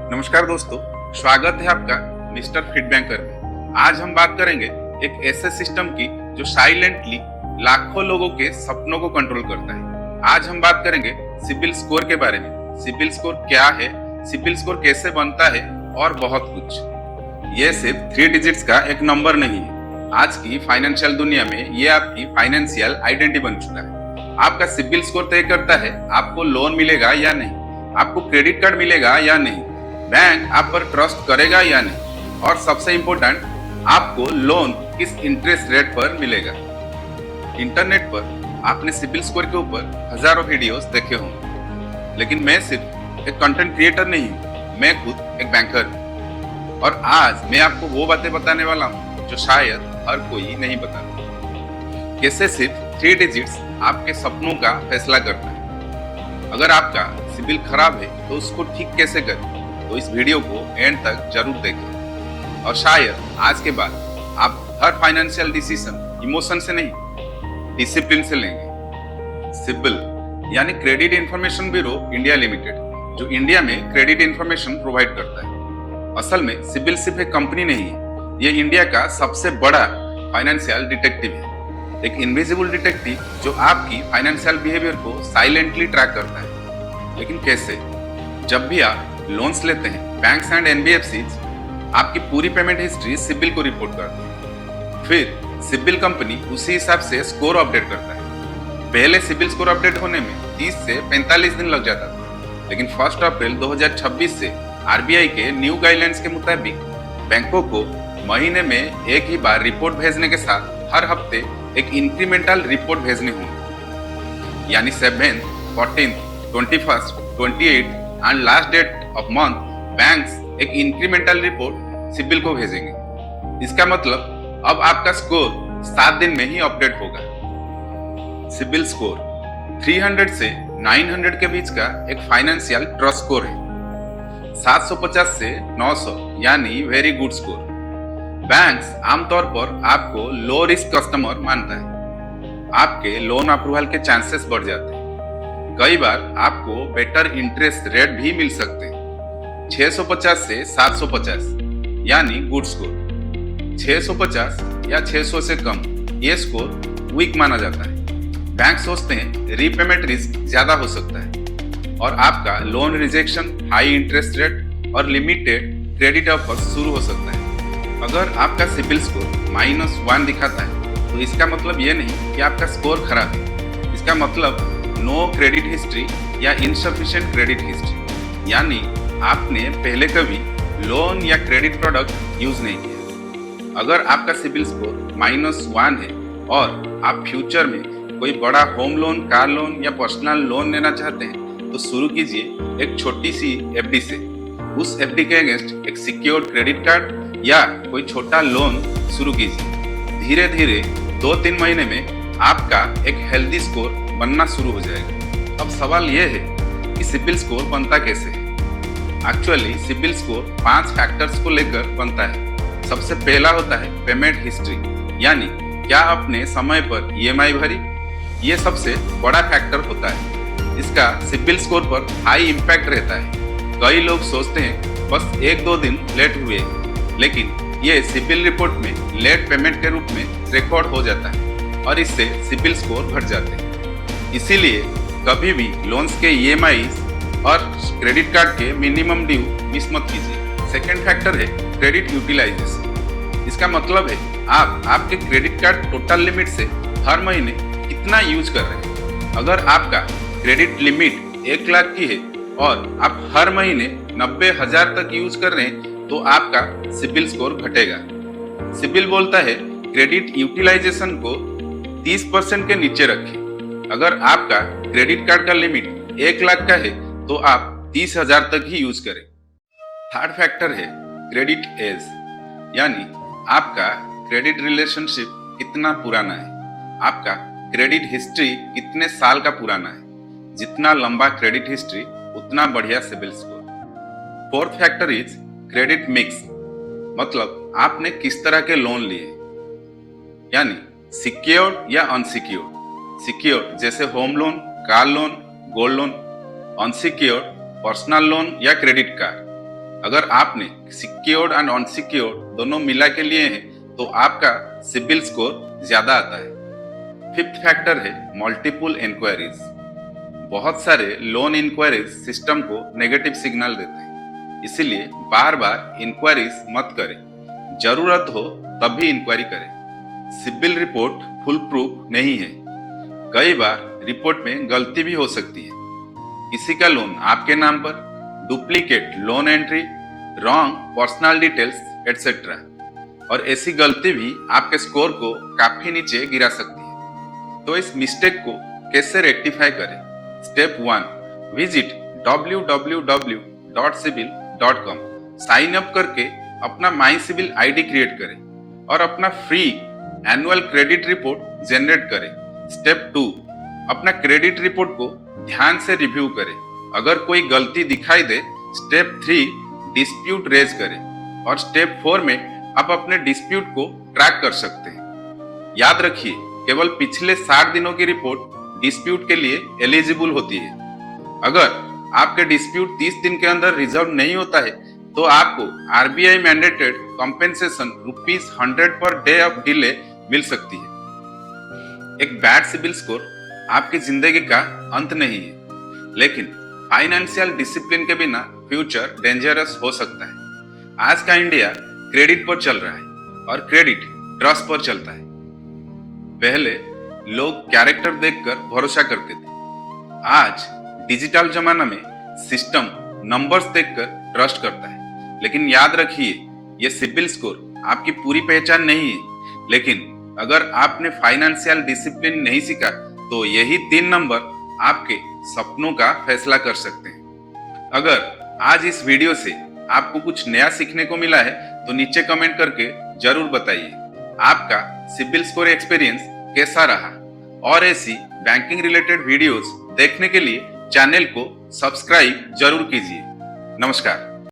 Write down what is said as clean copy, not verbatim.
नमस्कार दोस्तों, स्वागत है आपका मिस्टर फीड बैंकर में। आज हम बात करेंगे एक ऐसे सिस्टम की जो साइलेंटली लाखों लोगों के सपनों को कंट्रोल करता है। आज हम बात करेंगे सिबिल स्कोर के बारे में। सिबिल स्कोर क्या है, सिबिल स्कोर कैसे बनता है और बहुत कुछ। ये सिर्फ 3 डिजिट्स का एक नंबर नहीं है। आज की फाइनेंशियल दुनिया में ये आपकी फाइनेंशियल आइडेंटिटी बन चुका है। आपका सिबिल स्कोर तय करता है आपको लोन मिलेगा या नहीं, आपको क्रेडिट कार्ड मिलेगा या नहीं, बैंक आप पर ट्रस्ट करेगा या नहीं, और सबसे इंपॉर्टेंट, आपको लोन किस इंटरेस्ट रेट पर मिलेगा। इंटरनेट पर आपने सिबिल स्कोर के ऊपर हजारों वीडियोस देखे होंगे, लेकिन मैं सिर्फ एक कंटेंट क्रिएटर नहीं हूँ, मैं खुद एक बैंकर हूँ। और आज मैं आपको वो बातें बताने वाला हूँ जो शायद हर कोई नहीं बताता। कैसे सिर्फ 3 डिजिट्स आपके सपनों का फैसला करता है। अगर आपका सिबिल खराब है तो उसको ठीक कैसे करें, तो इस वीडियो को एंड तक जरूर देखें। और शायद आज के बाद आप हर फाइनेंशियल डिसीजन इमोशन से नहीं, डिसिप्लिन से लेंगे। सिबिल यानी credit information bureau India limited, जो इंडिया में क्रेडिट इंफॉर्मेशन प्रोवाइड करता है। असल में सिबिल सिर्फ एक कंपनी नहीं है, ये इंडिया का सबसे बड़ा फाइनेंशियल डिटेक्टिव है। एक इनविजिबल डिटेक्टिव जो आपकी फाइनेंशियल बिहेवियर को साइलेंटली ट्रैक करता है। लेकिन कैसे? जब भी आप लोन्स लेते हैं, बैंक्स एंड एनबीएफसीज आपकी पूरी पेमेंट हिस्ट्री सिबिल को रिपोर्ट करते हैं। फिर सिबिल कंपनी उसी हिसाब से स्कोर अपडेट करता है। पहले सिबिल स्कोर अपडेट होने में 30 से 45 दिन लग जाता था, लेकिन 1 अप्रैल 2026 से आरबीआई के न्यू गाइडलाइंस के मुताबिक बैंकों को महीने में एक ही बार रिपोर्ट भेजने के साथ हर हफ्ते एक इंक्रीमेंटल रिपोर्ट भेजने होंगे। यानी 7, 14, 21, 28 and last date of month banks एक इंक्रीमेंटल रिपोर्ट सिबिल को भेजेंगे। इसका मतलब अब आपका स्कोर 7 दिन में ही अपडेट होगा। सिबिल स्कोर 300 से 900 के बीच का एक फाइनेंशियल ट्रस्ट स्कोर है। 750 से 900 यानी वेरी गुड स्कोर। बैंक्स आमतौर पर आपको लो रिस्क कस्टमर मानता है। आपके लोन अप्रूवल के चांसेस बढ़ जाते हैं। कई बार आपको बेटर इंटरेस्ट रेट भी मिल सकते हैं। 650 से 750 यानी गुड स्कोर। 650 या 600 से कम ये स्कोर वीक माना जाता है। बैंक सोचते हैं रीपेमेंट रिस्क ज्यादा हो सकता है और आपका loan rejection, high interest rate और लिमिटेड क्रेडिट ऑफर शुरू हो सकता है। अगर आपका सिबिल स्कोर -1 दिखाता है तो इसका मतलब ये नहीं कि आपका स्कोर खराब है। इसका मतलब नो क्रेडिट हिस्ट्री या इनसफिशिएंट क्रेडिट हिस्ट्री, यानी आपने पहले कभी लोन या क्रेडिट प्रोडक्ट यूज नहीं किया। अगर आपका सिबिल स्कोर -1 है और आप फ्यूचर में कोई बड़ा होम लोन, कार लोन या पर्सनल लोन लेना चाहते हैं तो शुरू कीजिए एक छोटी सी एफडी से। उस एफडी के अगेंस्ट एक सिक्योर्ड क्रेडिट कार्ड या कोई छोटा लोन शुरू कीजिए। धीरे धीरे 2-3 महीने में आपका एक हेल्दी स्कोर बनना शुरू हो जाएगा। अब सवाल यह है कि सिबिल स्कोर बनता कैसे है। एक्चुअली सिबिल स्कोर 5 फैक्टर्स को लेकर बनता है। सबसे पहला होता है पेमेंट हिस्ट्री, यानी क्या आपने समय पर ईएमआई भरी। ये सबसे बड़ा फैक्टर होता है। इसका सिबिल स्कोर पर हाई इम्पैक्ट रहता है। कई लोग सोचते हैं बस 1-2 दिन लेट हुए, लेकिन ये सिबिल रिपोर्ट में लेट पेमेंट के रूप में रिकॉर्ड हो जाता है और इससे सिबिल स्कोर घट जाते हैं। इसीलिए कभी भी लोन्स के ईएमआई और क्रेडिट कार्ड के मिनिमम ड्यू मिस मत कीजिए। सेकेंड फैक्टर है क्रेडिट यूटिलाइजेशन। इसका मतलब है आप आपके क्रेडिट कार्ड टोटल लिमिट से हर महीने कितना यूज कर रहे हैं। अगर आपका क्रेडिट लिमिट 1 लाख की है और आप हर महीने 90,000 तक यूज कर रहे हैं तो आपका सिबिल स्कोर घटेगा। सिबिल बोलता है क्रेडिट यूटिलाइजेशन को 30% के नीचे रखें। अगर आपका क्रेडिट कार्ड का लिमिट 1 लाख का है तो आप 30,000 तक ही यूज करें। थर्ड फैक्टर है क्रेडिट एज, यानी आपका क्रेडिट रिलेशनशिप कितना पुराना है, आपका क्रेडिट हिस्ट्री कितने साल का पुराना है। जितना लंबा क्रेडिट हिस्ट्री उतना बढ़िया CIBIL score. Fourth factor is credit mix, मतलब आपने किस तरह के लोन लिए, यानी सिक्योर्ड या अनसिक्योर्ड। सिक्योर्ड जैसे home loan, car loan, gold loan. Unsecured personal loan या क्रेडिट कार्ड। अगर आपने सिक्योर्ड एंड अनसिक्योर्ड दोनों मिला के लिए हैं तो आपका सिबिल स्कोर ज्यादा आता है। फिफ्थ फैक्टर है मल्टीपल इंक्वायरीज। बहुत सारे लोन इंक्वायरीज सिस्टम को नेगेटिव सिग्नल देते हैं, इसीलिए बार बार इंक्वायरीज मत करें। जरूरत हो तभी इंक्वायरी करें। सिबिल रिपोर्ट फुल प्रूफ नहीं है। कई बार रिपोर्ट में गलती भी हो सकती है। किसी का लोन आपके नाम पर, duplicate loan entry, wrong personal details etcetera, और ऐसी गलती भी आपके स्कोर को काफी नीचे गिरा सकती है। तो इस मिस्टेक को कैसे रेक्टिफाई करें? Step 1, visit www.sibil.com। Sign up करके अपना माई सिबिल आईडी क्रिएट करें और अपना free annual credit report generate करें। स्टेप 2, अपना क्रेडिट रिपोर्ट को ध्यान से रिव्यू करें। अगर कोई गलती दिखाई दे, स्टेप 3, डिस्प्यूट रेज करें, और स्टेप 4 में आप अपने डिस्प्यूट को ट्रैक कर सकते हैं। याद रखिए, केवल पिछले 60 दिनों की रिपोर्ट डिस्प्यूट के लिए एलिजिबल होती है। अगर आपके डिस्प्यूट 30 दिन के अंदर रिजॉल्व नहीं होता है तो आपको RBI mandated compensation ₹100 per day of delay मिल सकती है। एक बैड सिबिल स्कोर आपकी जिंदगी का अंत नहीं है, लेकिन फाइनेंशियल डिसिप्लिन के बिना फ्यूचर डेंजरस हो सकता है। आज का इंडिया क्रेडिट पर चल रहा है और क्रेडिट ट्रस्ट पर चलता है। पहले लोग कैरेक्टर देखकर भरोसा करते थे। आज डिजिटल जमाना में सिस्टम नंबर्स देखकर ट्रस्ट करता है। लेकिन याद रखिए, ये सिबिल स्कोर आपकी पूरी पहचान नहीं है, लेकिन अगर आपने फाइनेंशियल डिसिप्लिन नहीं सीखा तो यही 3 नंबर आपके सपनों का फैसला कर सकते हैं। अगर आज इस वीडियो से आपको कुछ नया सीखने को मिला है तो नीचे कमेंट करके जरूर बताइए आपका सिबिल स्कोर एक्सपीरियंस कैसा रहा। और ऐसी बैंकिंग रिलेटेड वीडियोस देखने के लिए चैनल को सब्सक्राइब जरूर कीजिए। नमस्कार।